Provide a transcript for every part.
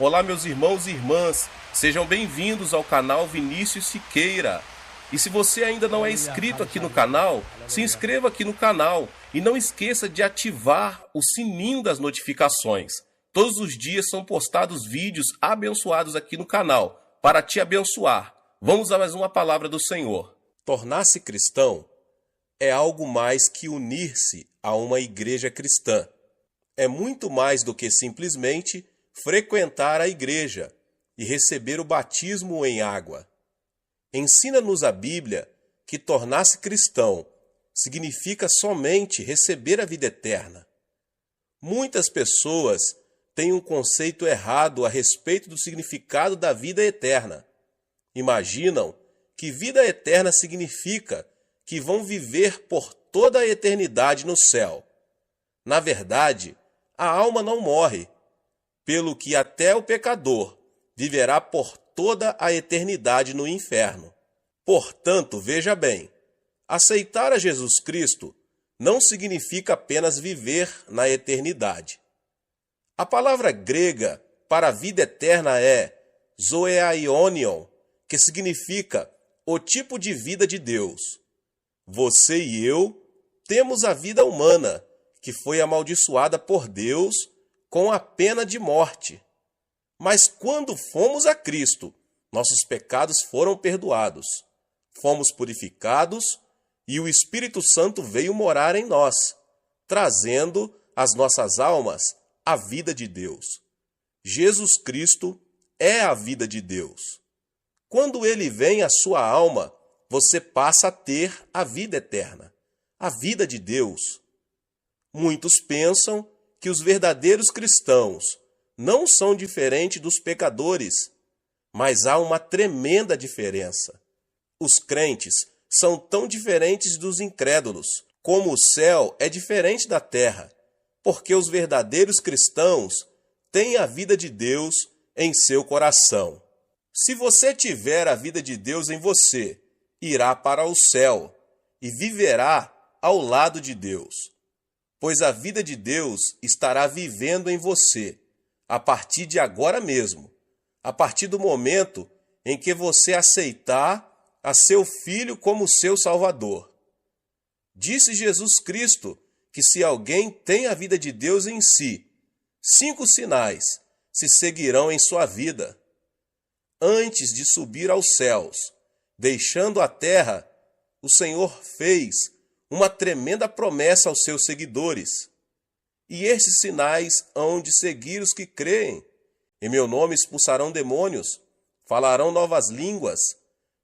Olá, meus irmãos e irmãs, sejam bem-vindos ao canal Vinícius Siqueira. E se você ainda não é inscrito aqui no canal, se inscreva aqui no canal e não esqueça de ativar o sininho das notificações. Todos os dias são postados vídeos abençoados aqui no canal para te abençoar. Vamos a mais uma palavra do Senhor. Tornar-se cristão é algo mais que unir-se a uma igreja cristã. É muito mais do que simplesmente frequentar a igreja e receber o batismo em água. Ensina-nos a Bíblia que tornar-se cristão significa somente receber a vida eterna. Muitas pessoas têm um conceito errado a respeito do significado da vida eterna. Imaginam que vida eterna significa que vão viver por toda a eternidade no céu. Na verdade, a alma não morre, pelo que até o pecador viverá por toda a eternidade no inferno. Portanto, veja bem, aceitar a Jesus Cristo não significa apenas viver na eternidade. A palavra grega para a vida eterna é zoeaionion, que significa o tipo de vida de Deus. Você e eu temos a vida humana, que foi amaldiçoada por Deus com a pena de morte. Mas quando fomos a Cristo, nossos pecados foram perdoados, fomos purificados e o Espírito Santo veio morar em nós, trazendo às nossas almas a vida de Deus. Jesus Cristo é a vida de Deus. Quando ele vem à sua alma, você passa a ter a vida eterna, a vida de Deus. Muitos pensam que os verdadeiros cristãos não são diferentes dos pecadores, mas há uma tremenda diferença. Os crentes são tão diferentes dos incrédulos, como o céu é diferente da terra, porque os verdadeiros cristãos têm a vida de Deus em seu coração. Se você tiver a vida de Deus em você, irá para o céu e viverá ao lado de Deus, pois a vida de Deus estará vivendo em você a partir de agora mesmo, a partir do momento em que você aceitar a seu Filho como seu Salvador. Disse Jesus Cristo que se alguém tem a vida de Deus em si, 5 sinais se seguirão em sua vida. Antes de subir aos céus, deixando a terra, o Senhor fez uma tremenda promessa aos seus seguidores. E esses sinais hão de seguir os que creem. Em meu nome expulsarão demônios, falarão novas línguas,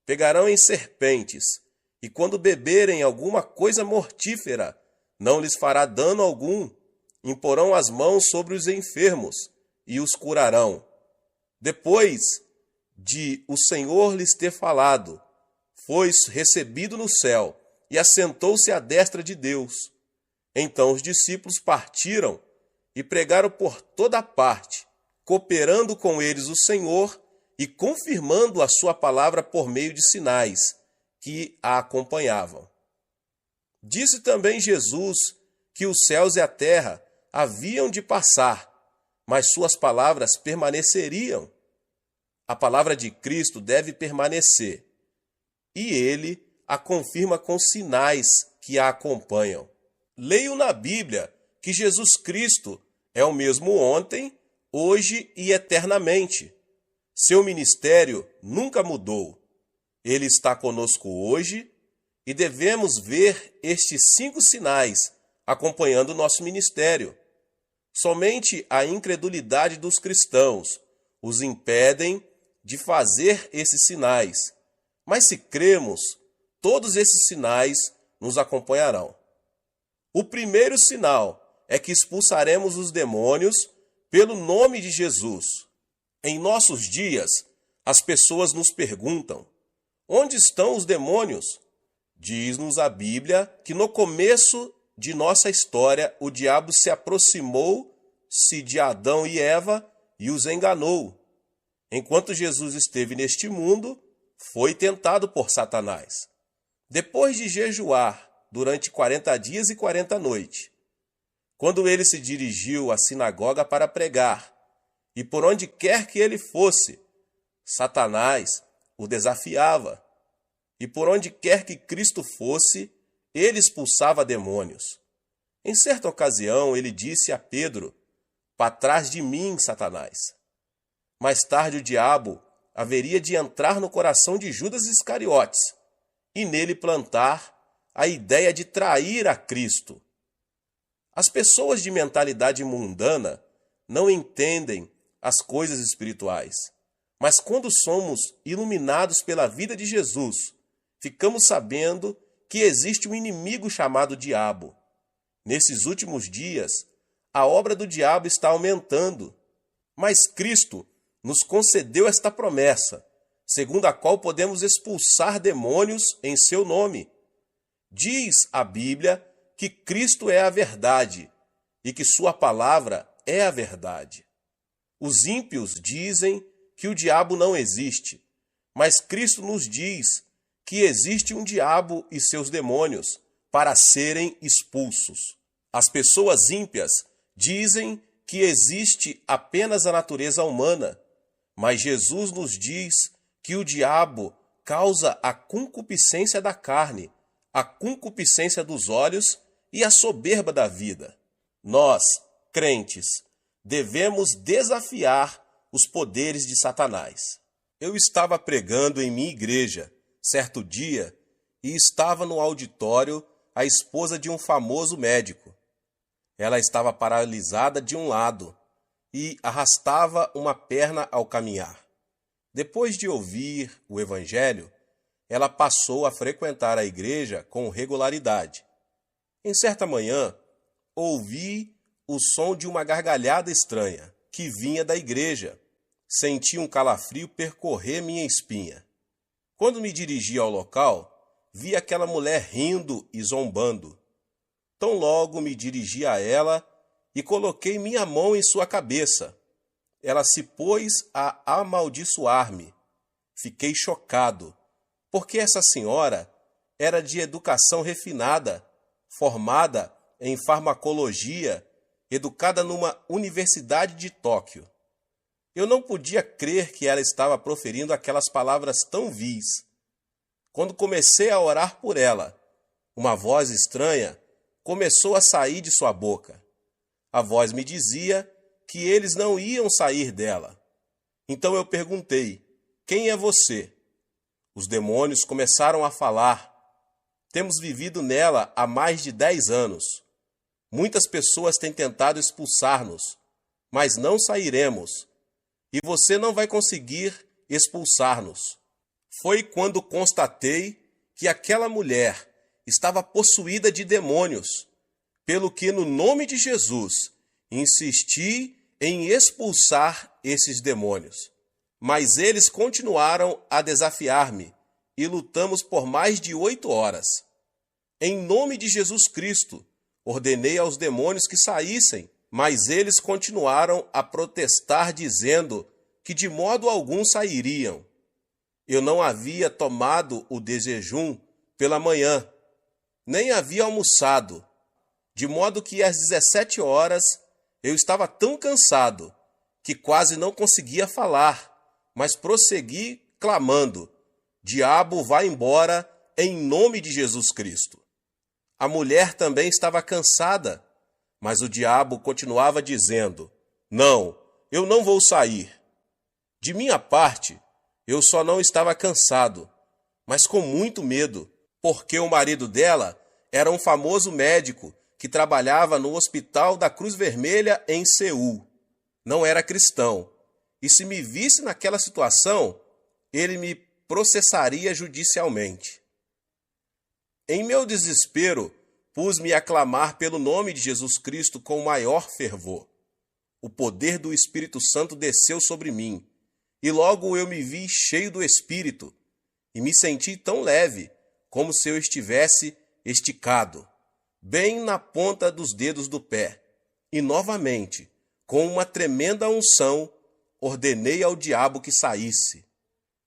pegarão em serpentes, e quando beberem alguma coisa mortífera, não lhes fará dano algum. Imporão as mãos sobre os enfermos e os curarão. Depois de o Senhor lhes ter falado, foi recebido no céu e assentou-se à destra de Deus. Então os discípulos partiram e pregaram por toda parte, cooperando com eles o Senhor e confirmando a sua palavra por meio de sinais que a acompanhavam. Disse também Jesus que os céus e a terra haviam de passar, mas suas palavras permaneceriam. A palavra de Cristo deve permanecer, e ele a confirma com sinais que a acompanham. Leio na Bíblia que Jesus Cristo é o mesmo ontem, hoje e eternamente. Seu ministério nunca mudou. Ele está conosco hoje e devemos ver estes 5 sinais acompanhando o nosso ministério. Somente a incredulidade dos cristãos os impedem de fazer esses sinais. Mas se cremos, todos esses sinais nos acompanharão. O primeiro sinal é que expulsaremos os demônios pelo nome de Jesus. Em nossos dias, as pessoas nos perguntam: onde estão os demônios? Diz-nos a Bíblia que no começo de nossa história, o diabo se aproximou-se de Adão e Eva e os enganou. Enquanto Jesus esteve neste mundo, foi tentado por Satanás. Depois de jejuar durante 40 dias e 40 noites, quando ele se dirigiu à sinagoga para pregar, E por onde quer que ele fosse, Satanás o desafiava. E por onde quer que Cristo fosse, ele expulsava demônios. Em certa ocasião, ele disse a Pedro: "Para trás de mim, Satanás." Mais tarde, o diabo haveria de entrar no coração de Judas Iscariotes e nele plantar a ideia de trair a Cristo. As pessoas de mentalidade mundana não entendem as coisas espirituais, mas quando somos iluminados pela vida de Jesus, ficamos sabendo que existe um inimigo chamado diabo. Nesses últimos dias, a obra do diabo está aumentando, mas Cristo nos concedeu esta promessa, segundo a qual podemos expulsar demônios em seu nome. Diz a Bíblia que Cristo é a verdade e que sua palavra é a verdade. Os ímpios dizem que o diabo não existe, mas Cristo nos diz que existe um diabo e seus demônios para serem expulsos. As pessoas ímpias dizem que existe apenas a natureza humana, mas Jesus nos diz que o diabo causa a concupiscência da carne, a concupiscência dos olhos e a soberba da vida. Nós, crentes, devemos desafiar os poderes de Satanás. Eu estava pregando em minha igreja certo dia e estava no auditório a esposa de um famoso médico. Ela estava paralisada de um lado e arrastava uma perna ao caminhar. Depois de ouvir o evangelho, ela passou a frequentar a igreja com regularidade. Em certa manhã, ouvi o som de uma gargalhada estranha que vinha da igreja. Senti um calafrio percorrer minha espinha. Quando me dirigi ao local, vi aquela mulher rindo e zombando. Tão logo me dirigi a ela e coloquei minha mão em sua cabeça. Ela se pôs a amaldiçoar-me. Fiquei chocado, porque essa senhora era de educação refinada, formada em farmacologia, educada numa universidade de Tóquio. Eu não podia crer que ela estava proferindo aquelas palavras tão vis. Quando comecei a orar por ela, uma voz estranha começou a sair de sua boca. A voz me dizia que eles não iam sair dela. Então eu perguntei: "Quem é você?" Os demônios começaram a falar: "Temos vivido nela há mais de 10 anos. Muitas pessoas têm tentado expulsar-nos, mas não sairemos. E você não vai conseguir expulsar-nos." Foi quando constatei que aquela mulher estava possuída de demônios, pelo que, no nome de Jesus, insisti em expulsar esses demônios. Mas eles continuaram a desafiar-me e lutamos por mais de 8 horas. Em nome de Jesus Cristo, ordenei aos demônios que saíssem, mas eles continuaram a protestar, dizendo que de modo algum sairiam. Eu não havia tomado o de jejum pela manhã, nem havia almoçado, de modo que às 17 horas eu estava tão cansado que quase não conseguia falar, mas prossegui clamando: "Diabo, vá embora em nome de Jesus Cristo." A mulher também estava cansada, mas o diabo continuava dizendo: "Não, eu não vou sair." De minha parte, eu só não estava cansado, mas com muito medo, porque o marido dela era um famoso médico que trabalhava no Hospital da Cruz Vermelha em Seul. Não era cristão, e se me visse naquela situação, ele me processaria judicialmente. Em meu desespero, pus-me a clamar pelo nome de Jesus Cristo com maior fervor. O poder do Espírito Santo desceu sobre mim, e logo eu me vi cheio do Espírito, e me senti tão leve, como se eu estivesse esticado, bem na ponta dos dedos do pé. E novamente, com uma tremenda unção, ordenei ao diabo que saísse.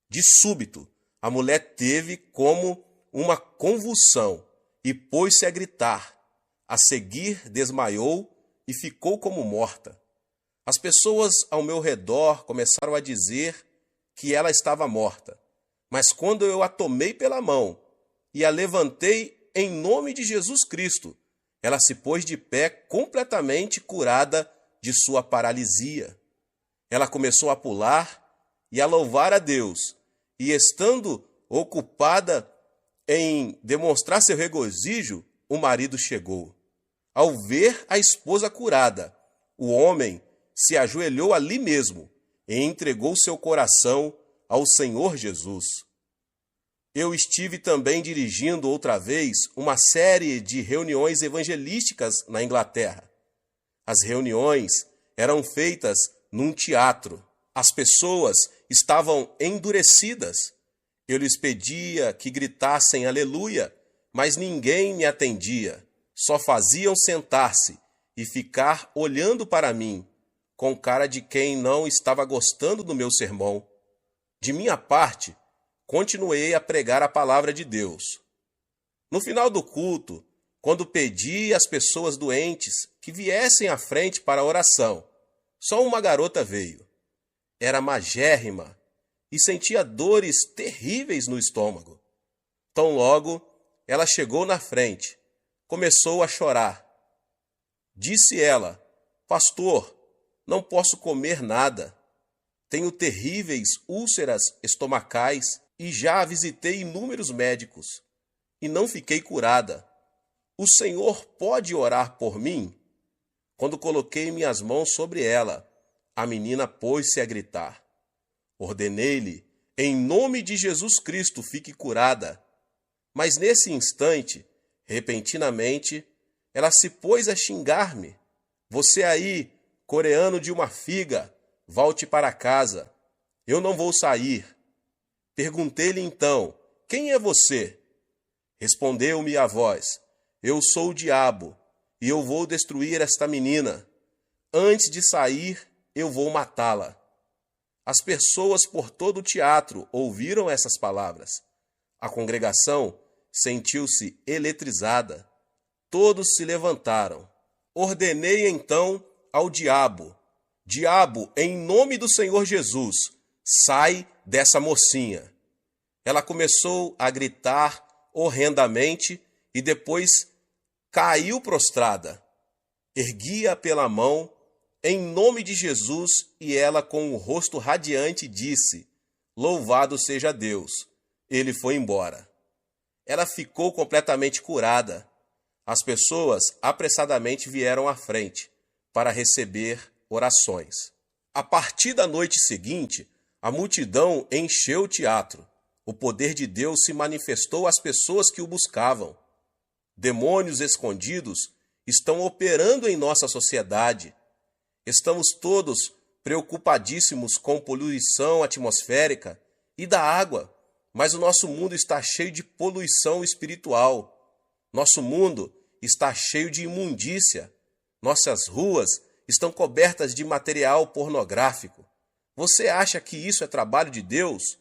De súbito, a mulher teve como uma convulsão e pôs-se a gritar. A seguir, desmaiou e ficou como morta. As pessoas ao meu redor começaram a dizer que ela estava morta. Mas quando eu a tomei pela mão e a levantei em nome de Jesus Cristo, ela se pôs de pé completamente curada de sua paralisia. Ela começou a pular e a louvar a Deus, e estando ocupada em demonstrar seu regozijo, o marido chegou. Ao ver a esposa curada, o homem se ajoelhou ali mesmo e entregou seu coração ao Senhor Jesus. Eu estive também dirigindo outra vez uma série de reuniões evangelísticas na Inglaterra. As reuniões eram feitas num teatro. As pessoas estavam endurecidas. Eu lhes pedia que gritassem aleluia, mas ninguém me atendia. Só faziam sentar-se e ficar olhando para mim, com cara de quem não estava gostando do meu sermão. De minha parte, continuei a pregar a palavra de Deus. No final do culto, quando pedi às pessoas doentes que viessem à frente para a oração, só uma garota veio. Era magérrima e sentia dores terríveis no estômago. Tão logo, ela chegou na frente, começou a chorar. Disse ela: pastor, não posso comer nada. Tenho terríveis úlceras estomacais e já visitei inúmeros médicos e não fiquei curada. O Senhor pode orar por mim? Quando coloquei minhas mãos sobre ela, a menina pôs-se a gritar. Ordenei-lhe, em nome de Jesus Cristo, fique curada. Mas nesse instante, repentinamente, ela se pôs a xingar-me. Você aí, coreano de uma figa, volte para casa. Eu não vou sair. Perguntei-lhe então, quem é você? Respondeu-me a voz, eu sou o diabo, e eu vou destruir esta menina. Antes de sair, eu vou matá-la. As pessoas por todo o teatro ouviram essas palavras. A congregação sentiu-se eletrizada. Todos se levantaram. Ordenei então ao diabo: diabo, em nome do Senhor Jesus, sai dessa mocinha. Ela começou a gritar horrendamente e depois caiu prostrada. Ergui-a pela mão, em nome de Jesus, e ela, com o rosto radiante, disse: louvado seja Deus. Ele foi embora. Ela ficou completamente curada. As pessoas apressadamente vieram à frente para receber orações. A partir da noite seguinte, a multidão encheu o teatro. O poder de Deus se manifestou às pessoas que o buscavam. Demônios escondidos estão operando em nossa sociedade. Estamos todos preocupadíssimos com poluição atmosférica e da água, mas o nosso mundo está cheio de poluição espiritual. Nosso mundo está cheio de imundícia. Nossas ruas estão cobertas de material pornográfico. Você acha que isso é trabalho de Deus?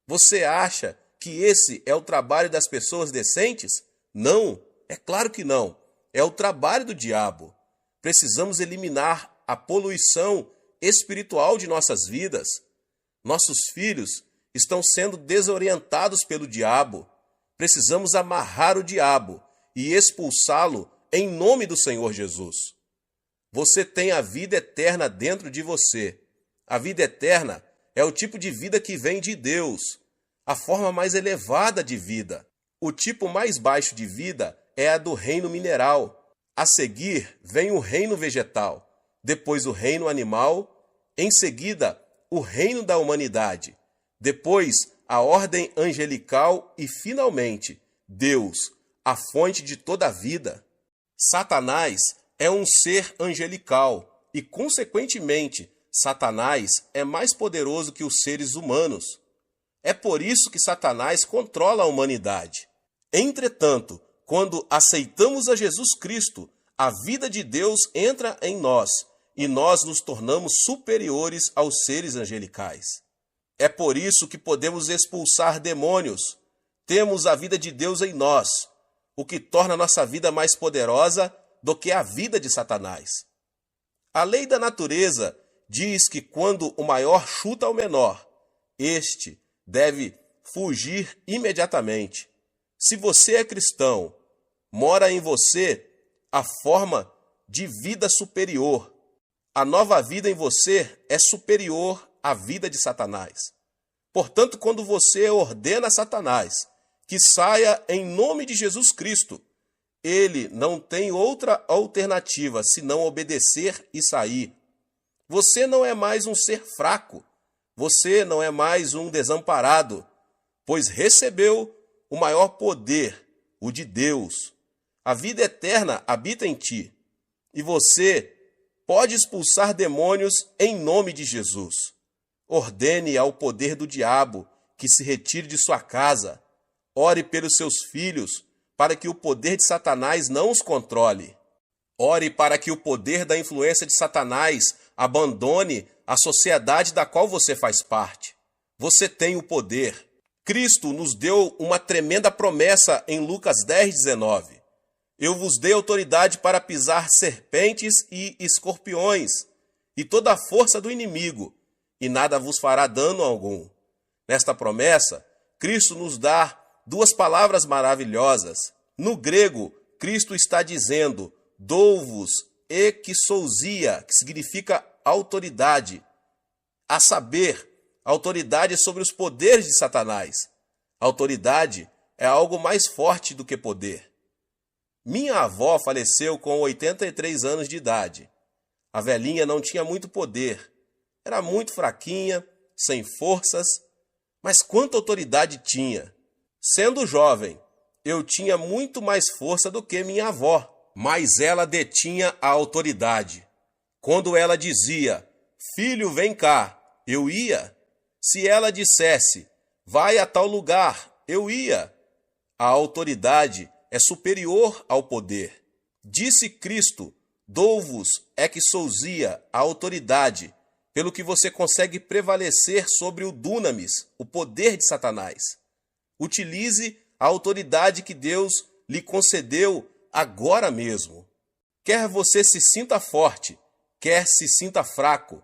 Você acha que esse é o trabalho das pessoas decentes? Não, é claro que não. É o trabalho do diabo. Precisamos eliminar a poluição espiritual de nossas vidas. Nossos filhos estão sendo desorientados pelo diabo. Precisamos amarrar o diabo e expulsá-lo em nome do Senhor Jesus. Você tem a vida eterna dentro de você. A vida eterna é o tipo de vida que vem de Deus, a forma mais elevada de vida. O tipo mais baixo de vida é a do reino mineral. A seguir vem o reino vegetal, depois o reino animal, em seguida o reino da humanidade, depois a ordem angelical e, finalmente, Deus, a fonte de toda a vida. Satanás é um ser angelical e, consequentemente, Satanás é mais poderoso que os seres humanos. É por isso que Satanás controla a humanidade. Entretanto, quando aceitamos a Jesus Cristo, a vida de Deus entra em nós e nós nos tornamos superiores aos seres angelicais. É por isso que podemos expulsar demônios. Temos a vida de Deus em nós, o que torna nossa vida mais poderosa do que a vida de Satanás. A lei da natureza diz que quando o maior chuta o menor, este deve fugir imediatamente. Se você é cristão, mora em você a forma de vida superior. A nova vida em você é superior à vida de Satanás. Portanto, quando você ordena a Satanás que saia em nome de Jesus Cristo, ele não tem outra alternativa senão obedecer e sair. Você não é mais um ser fraco. Você não é mais um desamparado, pois recebeu o maior poder, o de Deus. A vida eterna habita em ti, e você pode expulsar demônios em nome de Jesus. Ordene ao poder do diabo que se retire de sua casa. Ore pelos seus filhos, para que o poder de Satanás não os controle. Ore para que o poder da influência de Satanás abandone a sociedade da qual você faz parte. Você tem o poder. Cristo nos deu uma tremenda promessa em Lucas 10:19. Eu vos dei autoridade para pisar serpentes e escorpiões, e toda a força do inimigo, e nada vos fará dano algum. Nesta promessa, Cristo nos dá duas palavras maravilhosas. No grego, Cristo está dizendo, dou-vos exousia, que significa autoridade. A saber, autoridade sobre os poderes de Satanás. Autoridade é algo mais forte do que poder. Minha avó faleceu com 83 anos de idade. A velhinha não tinha muito poder. Era muito fraquinha, sem forças, mas quanta autoridade tinha. Sendo jovem, eu tinha muito mais força do que minha avó, mas ela detinha a autoridade. Quando ela dizia, filho, vem cá, eu ia. Se ela dissesse, vai a tal lugar, eu ia. A autoridade é superior ao poder. Disse Cristo, dou-vos exousia, a autoridade, pelo que você consegue prevalecer sobre o dunamis, o poder de Satanás. Utilize a autoridade que Deus lhe concedeu agora mesmo. Quer você se sinta forte, quer se sinta fraco,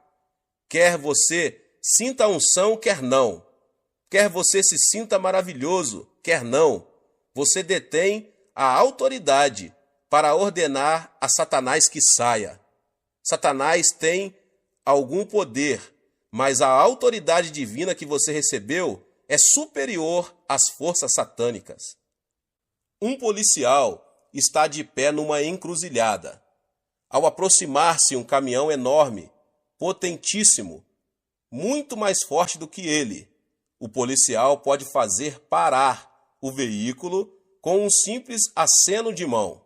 quer você sinta a unção, quer não, quer você se sinta maravilhoso, quer não, você detém a autoridade para ordenar a Satanás que saia. Satanás tem algum poder, mas a autoridade divina que você recebeu é superior às forças satânicas. Um policial está de pé numa encruzilhada. Ao aproximar-se um caminhão enorme, potentíssimo, muito mais forte do que ele, o policial pode fazer parar o veículo com um simples aceno de mão.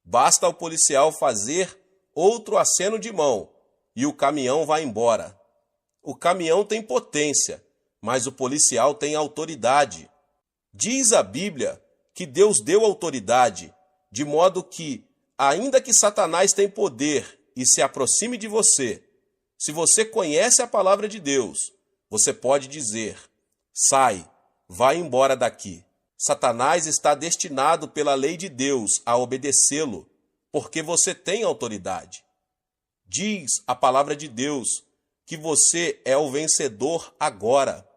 Basta ao policial fazer outro aceno de mão e o caminhão vai embora. O caminhão tem potência, mas o policial tem autoridade. Diz a Bíblia que Deus deu autoridade, de modo que, ainda que Satanás tenha poder e se aproxime de você, se você conhece a palavra de Deus, você pode dizer, sai, vai embora daqui. Satanás está destinado pela lei de Deus a obedecê-lo, porque você tem autoridade. Diz a palavra de Deus que você é o vencedor agora.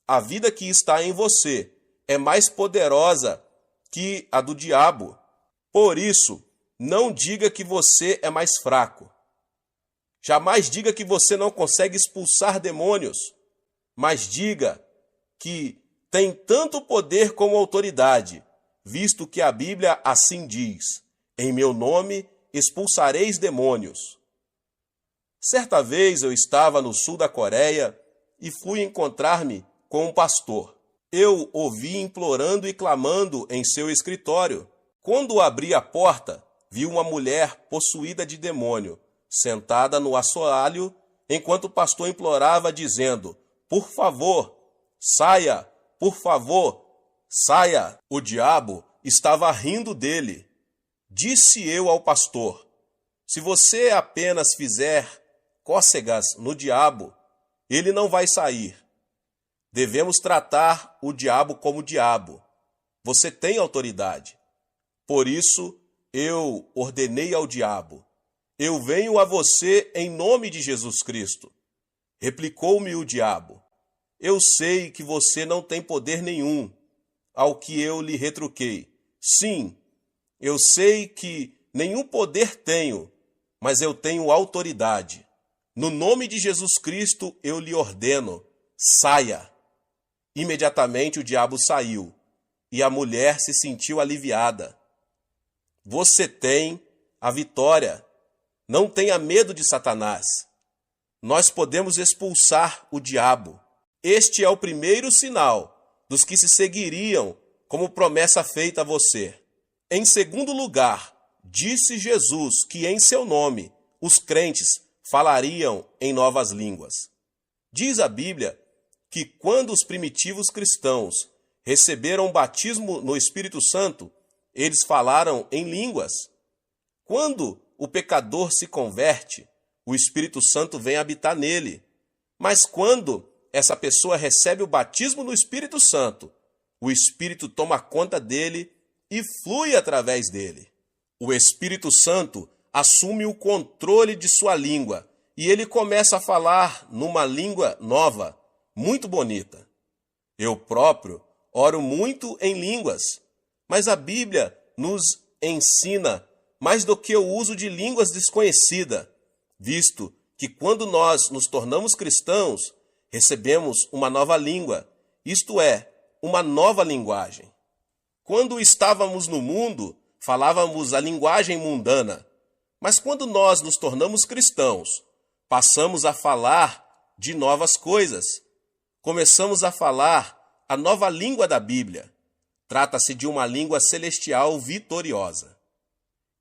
A vida que está em você é mais poderosa que a do diabo. Por isso, não diga que você é mais fraco. Jamais diga que você não consegue expulsar demônios, mas diga que tem tanto poder como autoridade, visto que a Bíblia assim diz, em meu nome expulsareis demônios. Certa vez eu estava no sul da Coreia e fui encontrar-me com um pastor. Eu o vi implorando e clamando em seu escritório. Quando abri a porta, vi uma mulher possuída de demônio, sentada no assoalho, enquanto o pastor implorava, dizendo, por favor, saia, por favor, saia. O diabo estava rindo dele. Disse eu ao pastor, se você apenas fizer cócegas no diabo, ele não vai sair. Devemos tratar o diabo como diabo. Você tem autoridade. Por isso, eu ordenei ao diabo, Eu venho a você em nome de Jesus Cristo. Replicou-me o diabo. Eu sei que você não tem poder nenhum. Ao que eu lhe retruquei. Sim, eu sei que nenhum poder tenho, mas eu tenho autoridade. No nome de Jesus Cristo eu lhe ordeno, saia. Imediatamente o diabo saiu, e a mulher se sentiu aliviada. Você tem a vitória. Não tenha medo de Satanás. Nós podemos expulsar o diabo. Este é o primeiro sinal dos que se seguiriam como promessa feita a você. Em segundo lugar, disse Jesus que em seu nome os crentes falariam em novas línguas. Diz a Bíblia que quando os primitivos cristãos receberam o batismo no Espírito Santo, eles falaram em línguas. Quando o pecador se converte, o Espírito Santo vem habitar nele. Mas quando essa pessoa recebe o batismo no Espírito Santo, o Espírito toma conta dele e flui através dele. O Espírito Santo assume o controle de sua língua e ele começa a falar numa língua nova, muito bonita. Eu próprio oro muito em línguas, mas a Bíblia nos ensina mais do que o uso de línguas desconhecidas, visto que quando nós nos tornamos cristãos, recebemos uma nova língua, isto é, uma nova linguagem. Quando estávamos no mundo, falávamos a linguagem mundana, mas quando nós nos tornamos cristãos, passamos a falar de novas coisas. Começamos a falar a nova língua da Bíblia. Trata-se de uma língua celestial vitoriosa.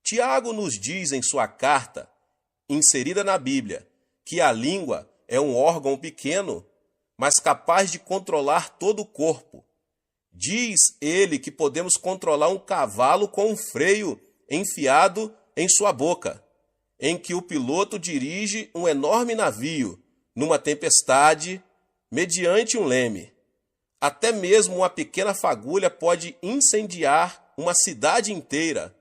Tiago nos diz em sua carta, inserida na Bíblia, que a língua é um órgão pequeno, mas capaz de controlar todo o corpo. Diz ele que podemos controlar um cavalo com um freio enfiado em sua boca, em que o piloto dirige um enorme navio numa tempestade mediante um leme. Até mesmo uma pequena fagulha pode incendiar uma cidade inteira.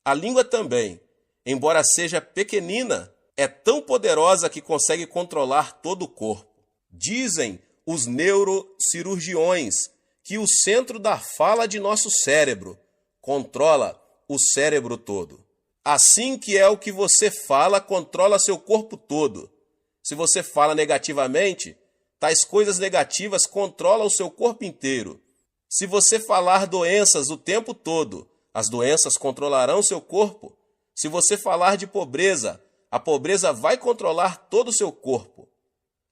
A língua também, embora seja pequenina, é tão poderosa que consegue controlar todo o corpo. Dizem os neurocirurgiões que o centro da fala de nosso cérebro controla o cérebro todo. Assim que é o que você fala, controla seu corpo todo. Se você fala negativamente, tais coisas negativas controlam o seu corpo inteiro. Se você falar doenças o tempo todo, as doenças controlarão seu corpo. Se você falar de pobreza, a pobreza vai controlar todo o seu corpo.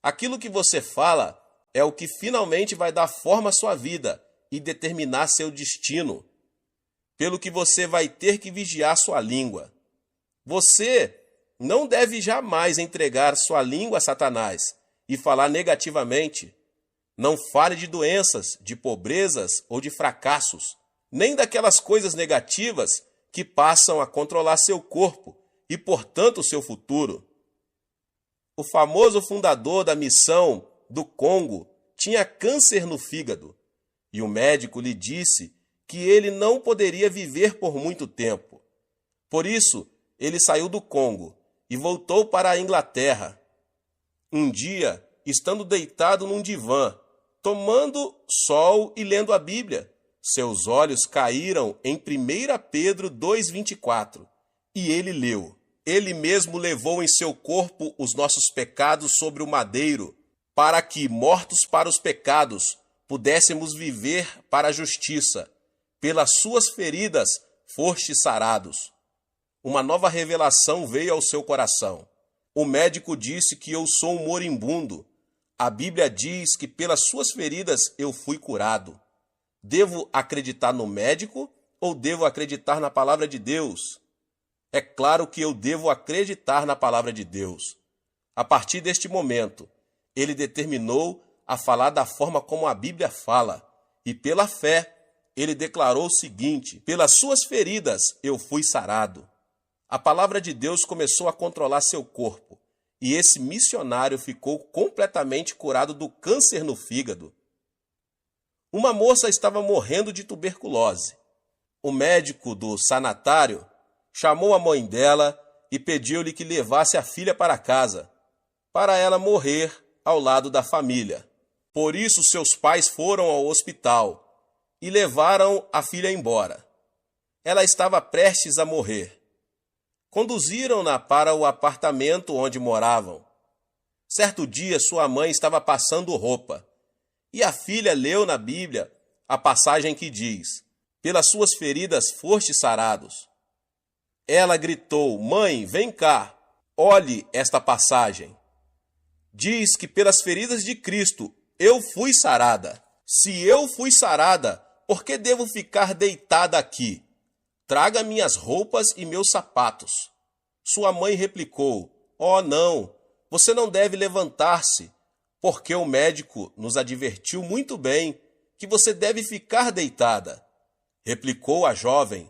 Aquilo que você fala é o que finalmente vai dar forma à sua vida e determinar seu destino. Pelo que você vai ter que vigiar sua língua. Você não deve jamais entregar sua língua a Satanás e falar negativamente. Não fale de doenças, de pobrezas ou de fracassos, nem daquelas coisas negativas que passam a controlar seu corpo e, portanto, seu futuro. O famoso fundador da missão do Congo tinha câncer no fígado e o médico lhe disse que ele não poderia viver por muito tempo. Por isso, ele saiu do Congo e voltou para a Inglaterra. Um dia, estando deitado num divã, tomando sol e lendo a Bíblia, seus olhos caíram em 1 Pedro 2,24 e ele leu: Ele mesmo levou em seu corpo os nossos pecados sobre o madeiro, para que, mortos para os pecados, pudéssemos viver para a justiça. Pelas suas feridas fostes sarados. Uma nova revelação veio ao seu coração. O médico disse que eu sou um moribundo. A Bíblia diz que pelas suas feridas eu fui curado. Devo acreditar no médico ou devo acreditar na palavra de Deus? É claro que eu devo acreditar na palavra de Deus. A partir deste momento, ele determinou a falar da forma como a Bíblia fala, e pela fé, ele declarou o seguinte: pelas suas feridas eu fui sarado. A palavra de Deus começou a controlar seu corpo, e esse missionário ficou completamente curado do câncer no fígado. Uma moça estava morrendo de tuberculose. O médico do sanatário chamou a mãe dela e pediu-lhe que levasse a filha para casa, para ela morrer ao lado da família. Por isso seus pais foram ao hospital e levaram a filha embora. Ela estava prestes a morrer. Conduziram-na para o apartamento onde moravam. Certo dia sua mãe estava passando roupa, e a filha leu na Bíblia a passagem que diz: "Pelas suas feridas fostes sarados." Ela gritou: "Mãe, vem cá, olhe esta passagem. Diz que pelas feridas de Cristo eu fui sarada. Se eu fui sarada, por que devo ficar deitada aqui? Traga minhas roupas e meus sapatos." Sua mãe replicou: "Oh, não, você não deve levantar-se, porque o médico nos advertiu muito bem que você deve ficar deitada." Replicou a jovem: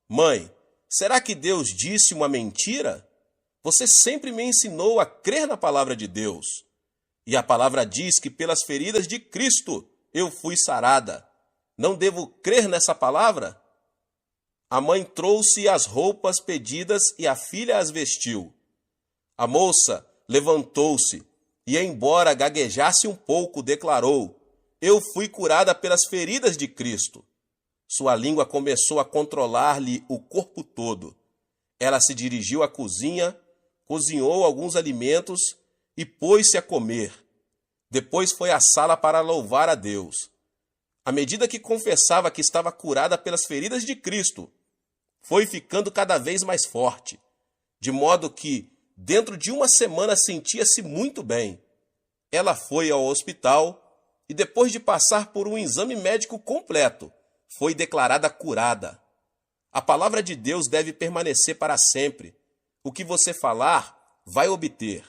"Mãe, será que Deus disse uma mentira? Você sempre me ensinou a crer na palavra de Deus. E a palavra diz que pelas feridas de Cristo eu fui sarada. Não devo crer nessa palavra?" A mãe trouxe as roupas pedidas e a filha as vestiu. A moça levantou-se e, embora gaguejasse um pouco, declarou: "Eu fui curada pelas feridas de Cristo." Sua língua começou a controlar-lhe o corpo todo. Ela se dirigiu à cozinha, cozinhou alguns alimentos e pôs-se a comer. Depois foi à sala para louvar a Deus. À medida que confessava que estava curada pelas feridas de Cristo, foi ficando cada vez mais forte, de modo que, dentro de uma semana, sentia-se muito bem. Ela foi ao hospital e, depois de passar por um exame médico completo, foi declarada curada. A palavra de Deus deve permanecer para sempre. O que você falar, vai obter.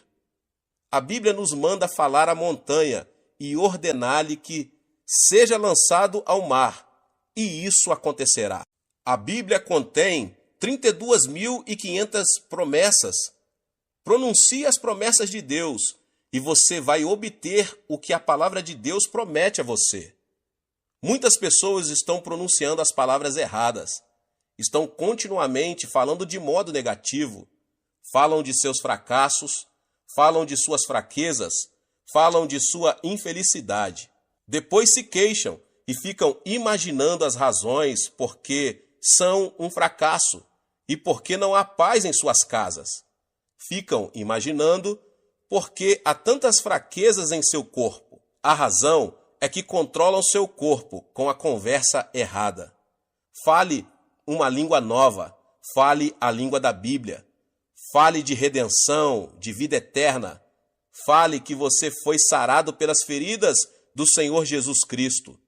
A Bíblia nos manda falar à montanha e ordenar-lhe que seja lançado ao mar, e isso acontecerá. A Bíblia contém 32.500 promessas. Pronuncie as promessas de Deus e você vai obter o que a palavra de Deus promete a você. Muitas pessoas estão pronunciando as palavras erradas. Estão continuamente falando de modo negativo. Falam de seus fracassos, falam de suas fraquezas, falam de sua infelicidade. Depois se queixam e ficam imaginando as razões porque são um fracasso e porque não há paz em suas casas. Ficam imaginando porque há tantas fraquezas em seu corpo. A razão é que controlam seu corpo com a conversa errada. Fale uma língua nova, fale a língua da Bíblia. Fale de redenção, de vida eterna. Fale que você foi sarado pelas feridas do Senhor Jesus Cristo.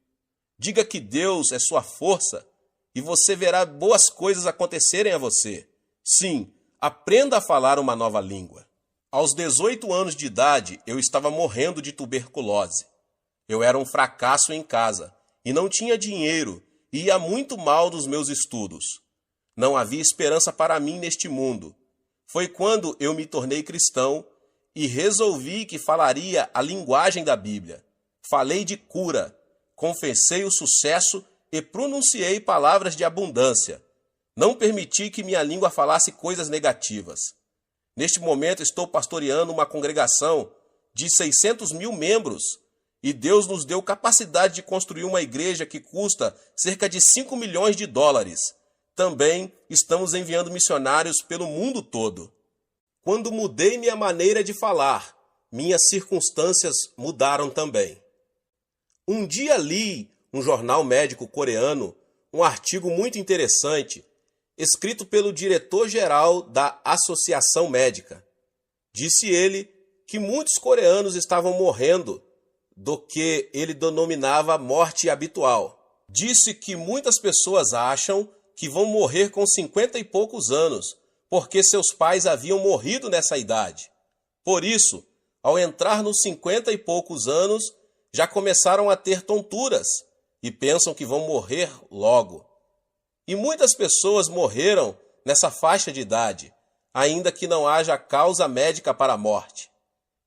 Diga que Deus é sua força e você verá boas coisas acontecerem a você. Sim, aprenda a falar uma nova língua. Aos 18 anos de idade, eu estava morrendo de tuberculose. Eu era um fracasso em casa e não tinha dinheiro e ia muito mal nos meus estudos. Não havia esperança para mim neste mundo. Foi quando eu me tornei cristão e resolvi que falaria a linguagem da Bíblia. Falei de cura, confessei o sucesso e pronunciei palavras de abundância. Não permiti que minha língua falasse coisas negativas. Neste momento estou pastoreando uma congregação de 600.000 membros e Deus nos deu capacidade de construir uma igreja que custa cerca de 5 milhões de dólares. Também estamos enviando missionários pelo mundo todo. Quando mudei minha maneira de falar, minhas circunstâncias mudaram também. Um dia li um jornal médico coreano, um artigo muito interessante, escrito pelo diretor-geral da Associação Médica. Disse ele que muitos coreanos estavam morrendo do que ele denominava morte habitual. Disse que muitas pessoas acham que vão morrer com 50 e poucos anos, porque seus pais haviam morrido nessa idade. Por isso, ao entrar nos 50 e poucos anos, já começaram a ter tonturas e pensam que vão morrer logo. E muitas pessoas morreram nessa faixa de idade, ainda que não haja causa médica para a morte.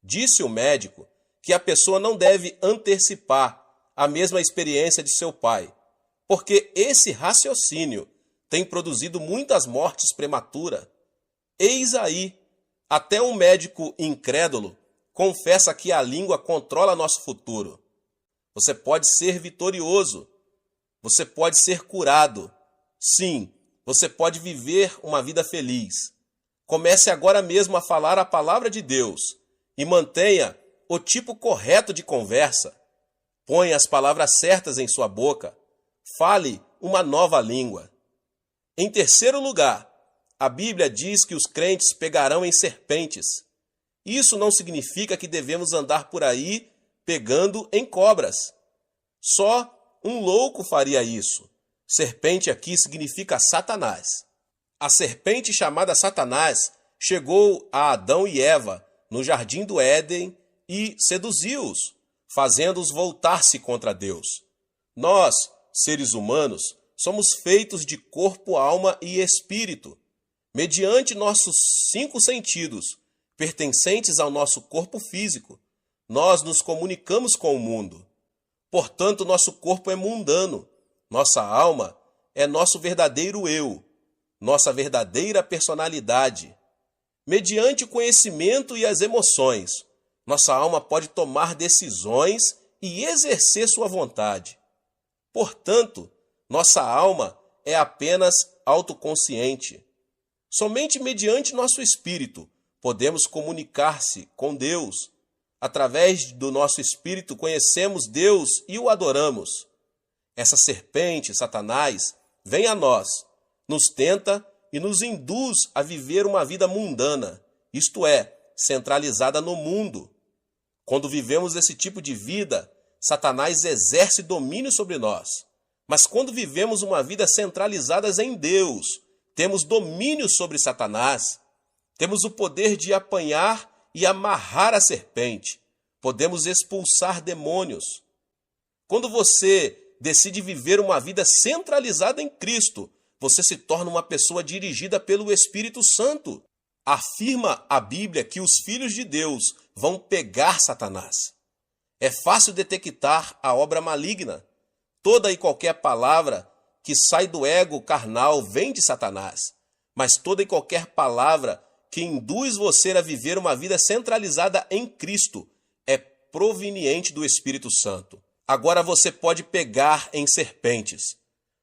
Disse o médico que a pessoa não deve antecipar a mesma experiência de seu pai, porque esse raciocínio tem produzido muitas mortes prematuras. Eis aí, até um médico incrédulo confessa que a língua controla nosso futuro. Você pode ser vitorioso. Você pode ser curado. Sim, você pode viver uma vida feliz. Comece agora mesmo a falar a palavra de Deus e mantenha o tipo correto de conversa. Ponha as palavras certas em sua boca. Fale uma nova língua. Em terceiro lugar, a Bíblia diz que os crentes pegarão em serpentes. Isso não significa que devemos andar por aí pegando em cobras. Só um louco faria isso. Serpente aqui significa Satanás. A serpente chamada Satanás chegou a Adão e Eva no jardim do Éden e seduziu-os, fazendo-os voltar-se contra Deus. Nós, seres humanos, somos feitos de corpo, alma e espírito. Mediante nossos 5 sentidos, pertencentes ao nosso corpo físico, nós nos comunicamos com o mundo. Portanto, nosso corpo é mundano. Nossa alma é nosso verdadeiro eu, nossa verdadeira personalidade. Mediante o conhecimento e as emoções, nossa alma pode tomar decisões e exercer sua vontade. Portanto, nossa alma é apenas autoconsciente. Somente mediante nosso espírito podemos comunicar-se com Deus. Através do nosso espírito conhecemos Deus e o adoramos. Essa serpente, Satanás, vem a nós, nos tenta e nos induz a viver uma vida mundana, isto é, centralizada no mundo. Quando vivemos esse tipo de vida, Satanás exerce domínio sobre nós. Mas quando vivemos uma vida centralizada em Deus, temos domínio sobre Satanás. Temos o poder de apanhar e amarrar a serpente. Podemos expulsar demônios. Quando você decide viver uma vida centralizada em Cristo, você se torna uma pessoa dirigida pelo Espírito Santo. Afirma a Bíblia que os filhos de Deus vão pegar Satanás. É fácil detectar a obra maligna. Toda e qualquer palavra que sai do ego carnal vem de Satanás. Mas toda e qualquer palavra que induz você a viver uma vida centralizada em Cristo é proveniente do Espírito Santo. Agora você pode pegar em serpentes.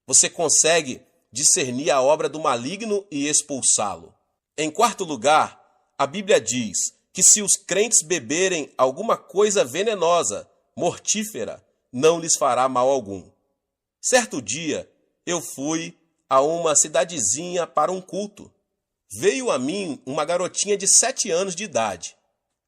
Você consegue discernir a obra do maligno e expulsá-lo. Em quarto lugar, a Bíblia diz que se os crentes beberem alguma coisa venenosa, mortífera, não lhes fará mal algum. Certo dia, eu fui a uma cidadezinha para um culto. Veio a mim uma garotinha de 7 anos de idade.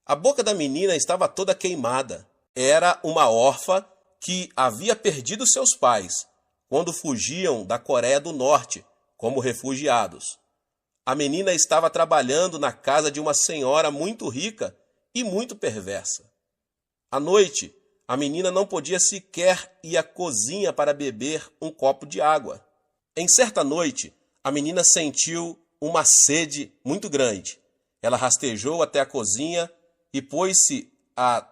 A boca da menina estava toda queimada. Era uma órfã que havia perdido seus pais quando fugiam da Coreia do Norte como refugiados. A menina estava trabalhando na casa de uma senhora muito rica e muito perversa. À noite, a menina não podia sequer ir à cozinha para beber um copo de água. Em certa noite, a menina sentiu uma sede muito grande. Ela rastejou até a cozinha e pôs-se a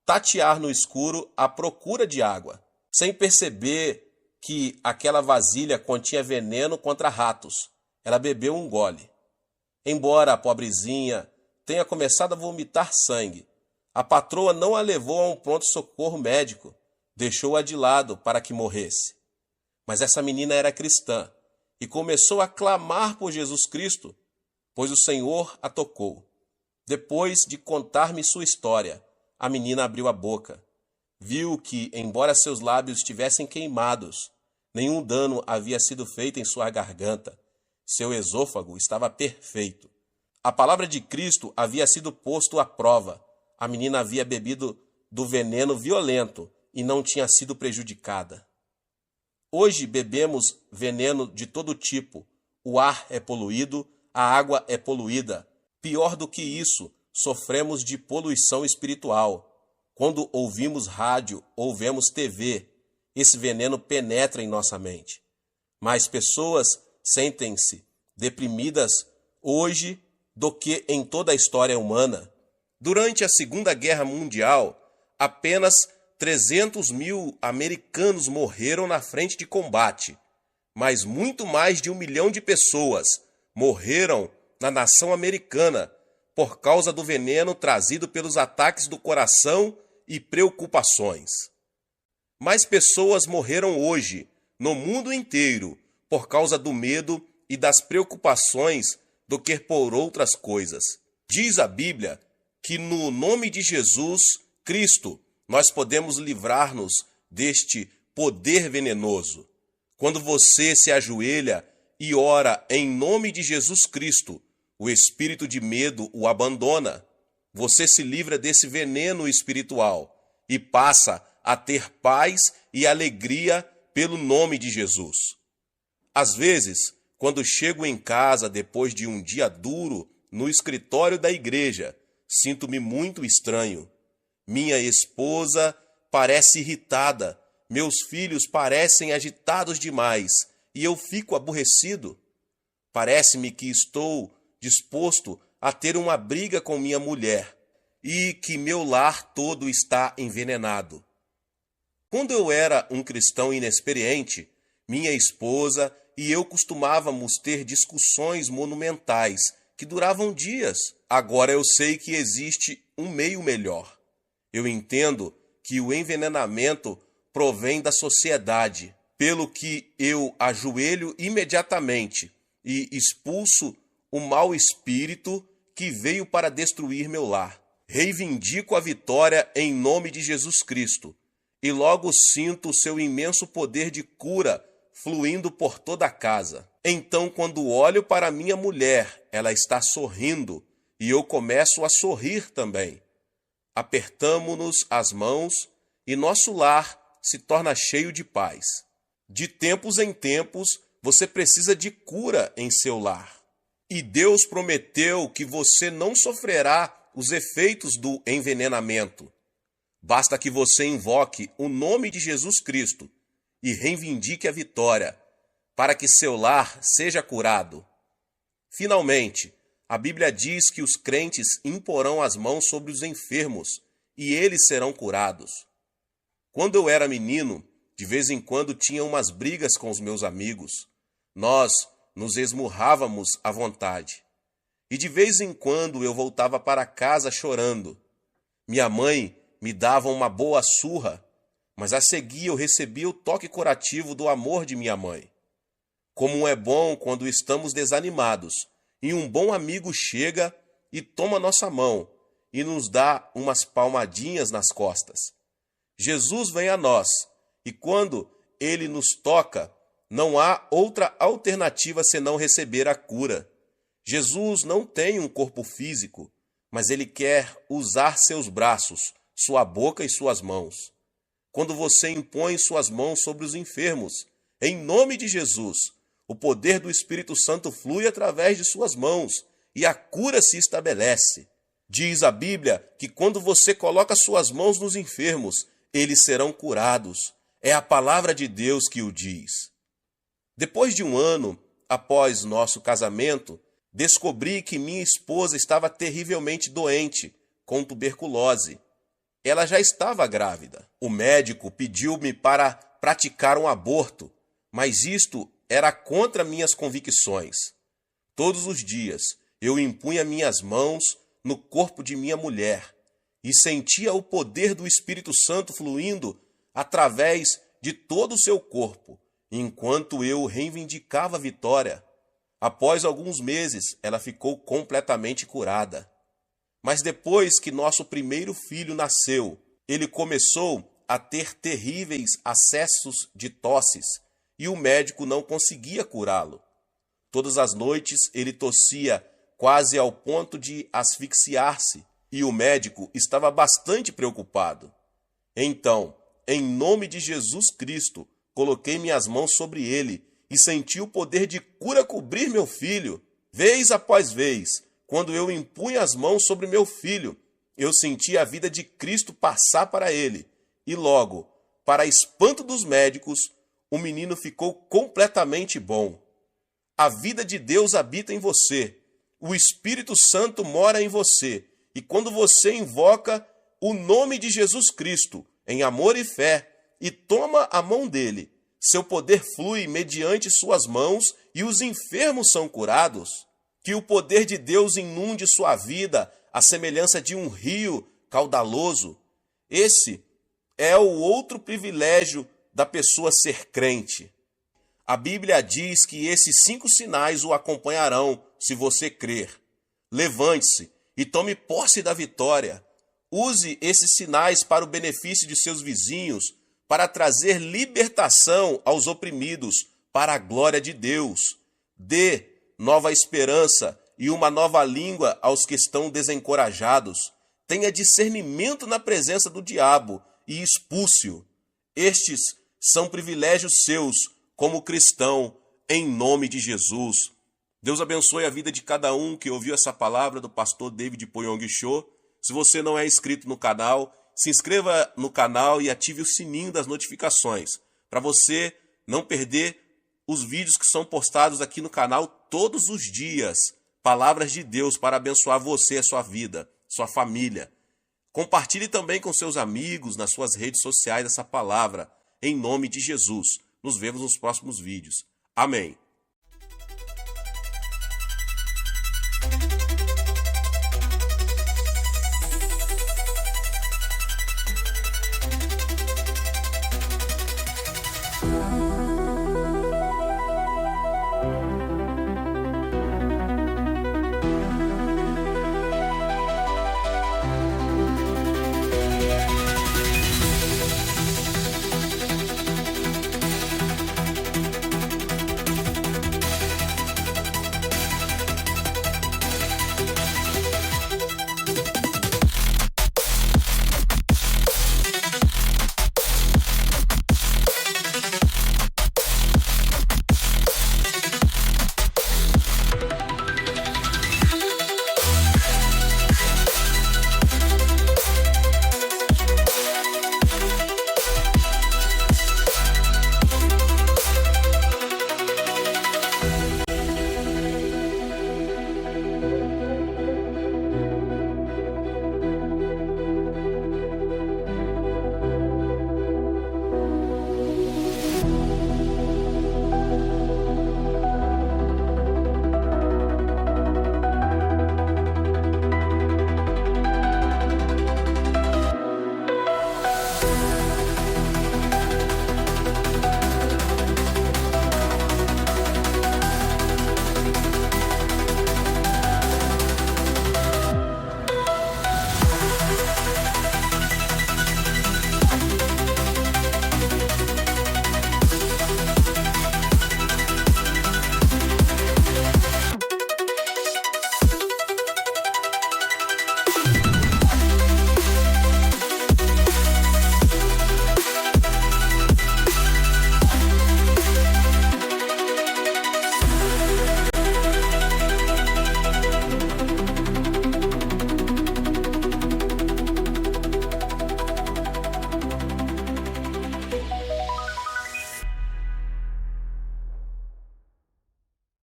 tatear no escuro à procura de água, sem perceber que aquela vasilha continha veneno contra ratos. Ela bebeu um gole. Embora a pobrezinha tenha começado a vomitar sangue, a patroa não a levou a um pronto-socorro médico, deixou-a de lado para que morresse. Mas essa menina era cristã e começou a clamar por Jesus Cristo, pois o Senhor a tocou. Depois de contar-me sua história, a menina abriu a boca. Viu que, embora seus lábios estivessem queimados, nenhum dano havia sido feito em sua garganta. Seu esôfago estava perfeito. A palavra de Cristo havia sido posto à prova. A menina havia bebido do veneno violento e não tinha sido prejudicada. Hoje bebemos veneno de todo tipo. O ar é poluído, a água é poluída. Pior do que isso, sofremos de poluição espiritual. Quando ouvimos rádio ou vemos TV, esse veneno penetra em nossa mente. Mais pessoas sentem-se deprimidas hoje do que em toda a história humana. Durante a Segunda Guerra Mundial, apenas 300 mil americanos morreram na frente de combate, mas muito mais de 1 milhão de pessoas morreram na nação americana por causa do veneno trazido pelos ataques do coração e preocupações. Mais pessoas morreram hoje, no mundo inteiro, por causa do medo e das preocupações do que por outras coisas. Diz a Bíblia que no nome de Jesus Cristo nós podemos livrar-nos deste poder venenoso. Quando você se ajoelha e ora em nome de Jesus Cristo, o espírito de medo o abandona. Você se livra desse veneno espiritual e passa a ter paz e alegria pelo nome de Jesus. Às vezes, quando chego em casa depois de um dia duro no escritório da igreja, sinto-me muito estranho. Minha esposa parece irritada, meus filhos parecem agitados demais e eu fico aborrecido. Parece-me que estou disposto a ter uma briga com minha mulher e que meu lar todo está envenenado. Quando eu era um cristão inexperiente, minha esposa e eu costumávamos ter discussões monumentais que duravam dias. Agora eu sei que existe um meio melhor. Eu entendo que o envenenamento provém da sociedade, pelo que eu ajoelho imediatamente e expulso o mau espírito que veio para destruir meu lar. Reivindico a vitória em nome de Jesus Cristo e logo sinto o seu imenso poder de cura fluindo por toda a casa. Então, quando olho para minha mulher, ela está sorrindo e eu começo a sorrir também. Apertamo-nos as mãos e nosso lar se torna cheio de paz. De tempos em tempos, você precisa de cura em seu lar. E Deus prometeu que você não sofrerá os efeitos do envenenamento. Basta que você invoque o nome de Jesus Cristo e reivindique a vitória, para que seu lar seja curado. Finalmente, a Bíblia diz que os crentes imporão as mãos sobre os enfermos e eles serão curados. Quando eu era menino, de vez em quando tinha umas brigas com os meus amigos. Nós nos esmurrávamos à vontade. E de vez em quando eu voltava para casa chorando. Minha mãe me dava uma boa surra, mas a seguir eu recebia o toque curativo do amor de minha mãe. Como é bom quando estamos desanimados e um bom amigo chega e toma nossa mão e nos dá umas palmadinhas nas costas. Jesus vem a nós e quando ele nos toca, não há outra alternativa senão receber a cura. Jesus não tem um corpo físico, mas ele quer usar seus braços, sua boca e suas mãos. Quando você impõe suas mãos sobre os enfermos, em nome de Jesus, o poder do Espírito Santo flui através de suas mãos e a cura se estabelece. Diz a Bíblia que quando você coloca suas mãos nos enfermos, eles serão curados. É a palavra de Deus que o diz. Depois de um ano após nosso casamento, descobri que minha esposa estava terrivelmente doente, com tuberculose. Ela já estava grávida. O médico pediu-me para praticar um aborto, mas isto era contra minhas convicções. Todos os dias eu impunha minhas mãos no corpo de minha mulher e sentia o poder do Espírito Santo fluindo através de todo o seu corpo, enquanto eu reivindicava a vitória. Após alguns meses, ela ficou completamente curada. Mas depois que nosso primeiro filho nasceu, ele começou a ter terríveis acessos de tosses e o médico não conseguia curá-lo. Todas as noites ele tossia quase ao ponto de asfixiar-se e o médico estava bastante preocupado. Então, em nome de Jesus Cristo, coloquei minhas mãos sobre ele e senti o poder de cura cobrir meu filho. Vez após vez, quando eu impunha as mãos sobre meu filho, eu senti a vida de Cristo passar para ele. E logo, para espanto dos médicos, o menino ficou completamente bom. A vida de Deus habita em você. O Espírito Santo mora em você. E quando você invoca o nome de Jesus Cristo em amor e fé e toma a mão dele, seu poder flui mediante suas mãos e os enfermos são curados. Que o poder de Deus inunde sua vida à semelhança de um rio caudaloso. Esse é o outro privilégio da pessoa ser crente. A Bíblia diz que esses 5 sinais o acompanharão se você crer. Levante-se e tome posse da vitória. Use esses sinais para o benefício de seus vizinhos, para trazer libertação aos oprimidos, para a glória de Deus. Dê nova esperança e uma nova língua aos que estão desencorajados. Tenha discernimento na presença do diabo e expulse-o. Estes são privilégios seus como cristão, em nome de Jesus. Deus abençoe a vida de cada um que ouviu essa palavra do pastor David Poyong Cho. Se você não é inscrito no canal, se inscreva no canal e ative o sininho das notificações, para você não perder os vídeos que são postados aqui no canal todos os dias. Palavras de Deus para abençoar você, a sua vida, sua família. Compartilhe também com seus amigos nas suas redes sociais essa palavra, em nome de Jesus. Nos vemos nos próximos vídeos. Amém.